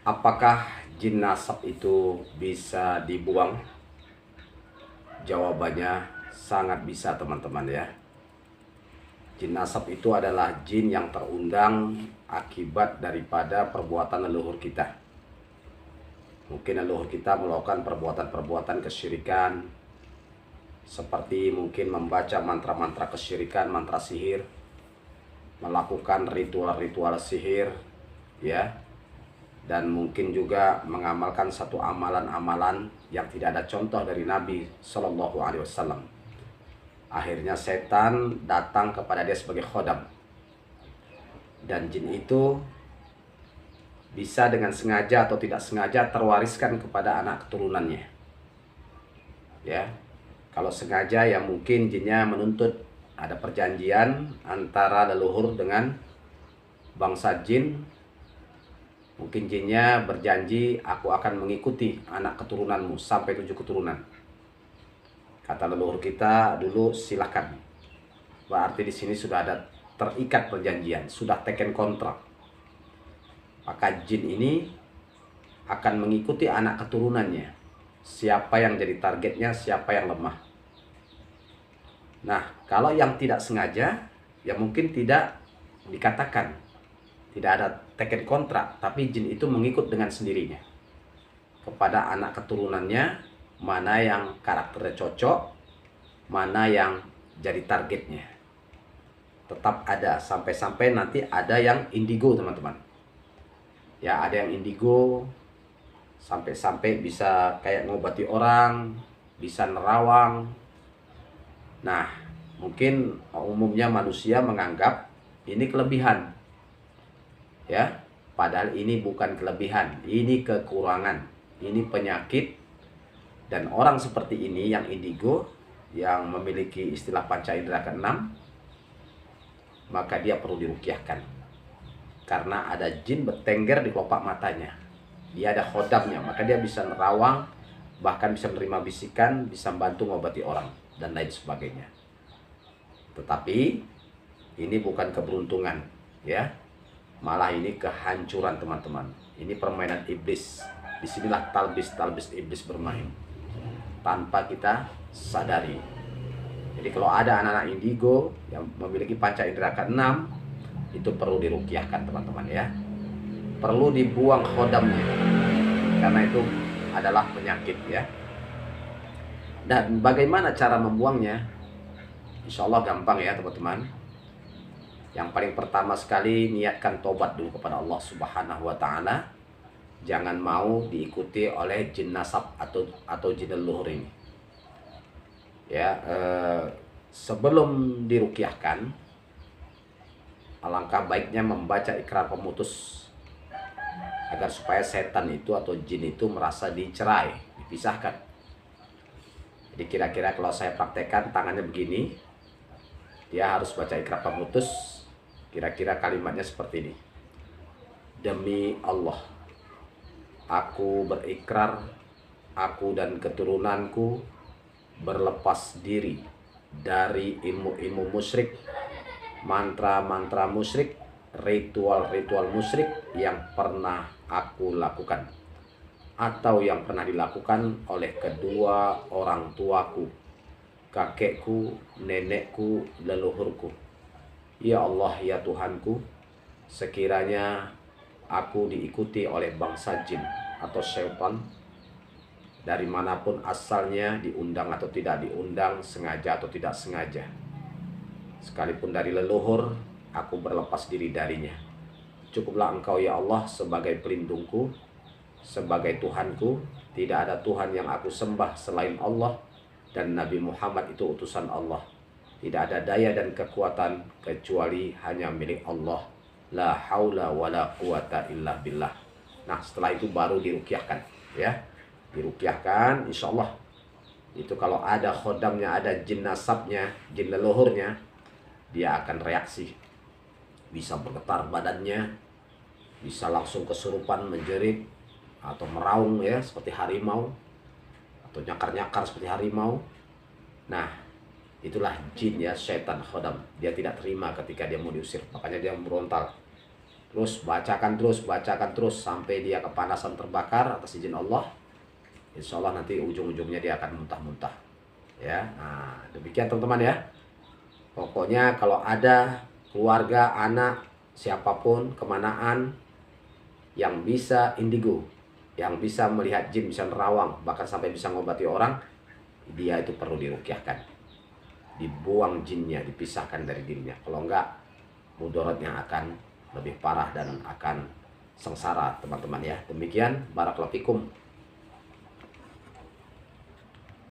Apakah jin nasab itu bisa dibuang? Jawabannya sangat bisa, teman-teman ya. Jin nasab itu adalah jin yang terundang akibat daripada perbuatan leluhur kita. Mungkin leluhur kita melakukan perbuatan-perbuatan kesyirikan, seperti mungkin membaca mantra-mantra kesyirikan, mantra sihir, melakukan ritual-ritual sihir, ya, dan mungkin juga mengamalkan satu amalan-amalan yang tidak ada contoh dari Nabi Shallallahu Alaihi Wasallam. Akhirnya setan datang kepada dia sebagai khodam, dan jin itu bisa dengan sengaja atau tidak sengaja terwariskan kepada anak keturunannya. Ya, kalau sengaja ya mungkin jinnya menuntut ada perjanjian antara leluhur dengan bangsa jin. Mungkin jinnya berjanji, aku akan mengikuti anak keturunanmu sampai 7 keturunan. Kata leluhur kita dulu, silakan. Berarti di sini sudah ada terikat perjanjian, sudah taken kontrak. Maka jin ini akan mengikuti anak keturunannya. Siapa yang jadi targetnya, siapa yang lemah. Nah, kalau yang tidak sengaja, ya mungkin tidak dikatakan, tidak ada taken kontrak, tapi jin itu mengikut dengan sendirinya kepada anak keturunannya, mana yang karakternya cocok, mana yang jadi targetnya. Tetap ada, sampai-sampai nanti ada yang indigo, teman-teman. Ya, ada yang indigo, sampai-sampai bisa kayak ngobati orang, bisa nerawang. Nah, mungkin umumnya manusia menganggap ini kelebihan. Ya, padahal ini bukan kelebihan, ini kekurangan, ini penyakit. Dan orang seperti ini yang indigo, yang memiliki istilah panca indera ke-6, maka dia perlu diruqyahkan. Karena ada jin bertengger di kelopak matanya. Dia ada khodamnya, maka dia bisa nerawang, bahkan bisa menerima bisikan, bisa membantu mengobati orang, dan lain sebagainya. Tetapi ini bukan keberuntungan, ya. Malah ini kehancuran, teman-teman. Ini permainan iblis. Disinilah talbis iblis bermain tanpa kita sadari. Jadi kalau ada anak-anak indigo yang memiliki panca indera ke-6, itu perlu diruqyahkan, teman-teman ya. Perlu dibuang khodamnya, karena itu adalah penyakit ya. Dan bagaimana cara membuangnya? Insya Allah gampang ya, teman-teman. Yang paling pertama sekali, niatkan tobat dulu kepada Allah Subhanahu wa Ta'ala. Jangan mau diikuti oleh jin nasab atau jin leluhur ini. Ya, sebelum diruqyahkan, alangkah baiknya membaca ikrar pemutus, agar supaya setan itu atau jin itu merasa dicerai, dipisahkan. Jadi kira-kira kalau saya praktekkan tangannya begini, dia harus baca ikrar pemutus. Kira-kira kalimatnya seperti ini. Demi Allah, aku berikrar, aku dan keturunanku berlepas diri dari ilmu-ilmu musyrik, mantra-mantra musyrik, ritual-ritual musyrik yang pernah aku lakukan atau yang pernah dilakukan oleh kedua orang tuaku, kakekku, nenekku, leluhurku. Ya Allah, ya Tuhanku, sekiranya aku diikuti oleh bangsa jin atau syaitan, dari manapun asalnya, diundang atau tidak diundang, sengaja atau tidak sengaja, sekalipun dari leluhur, aku berlepas diri darinya. Cukuplah Engkau ya Allah sebagai pelindungku, sebagai Tuhanku. Tidak ada Tuhan yang aku sembah selain Allah, dan Nabi Muhammad itu utusan Allah. Tidak ada daya dan kekuatan kecuali hanya milik Allah. La haula wa la quwata illa billah. Nah, setelah itu baru diruqyahkan ya. Diruqyahkan, insya Allah itu kalau ada khodamnya, ada jin nasabnya, jin leluhurnya, dia akan reaksi. Bisa bergetar badannya, bisa langsung kesurupan, menjerit, atau meraung ya seperti harimau, atau nyakar-nyakar seperti harimau. Nah, itulah jin ya, setan khodam. Dia tidak terima ketika dia mau diusir, makanya dia berontal. Terus bacakan terus sampai dia kepanasan terbakar atas izin Allah. Insya Allah nanti ujung-ujungnya dia akan muntah-muntah. Ya, nah, demikian teman-teman ya. Pokoknya kalau ada keluarga, anak, siapapun, kemanaan yang bisa indigo, yang bisa melihat jin, bisa nerawang, bahkan sampai bisa ngobati orang, dia itu perlu dirukyahkan. Dibuang jinnya, dipisahkan dari dirinya. Kalau enggak, mudaratnya akan lebih parah dan akan sengsara teman-teman ya. Demikian, barakallahu fikum.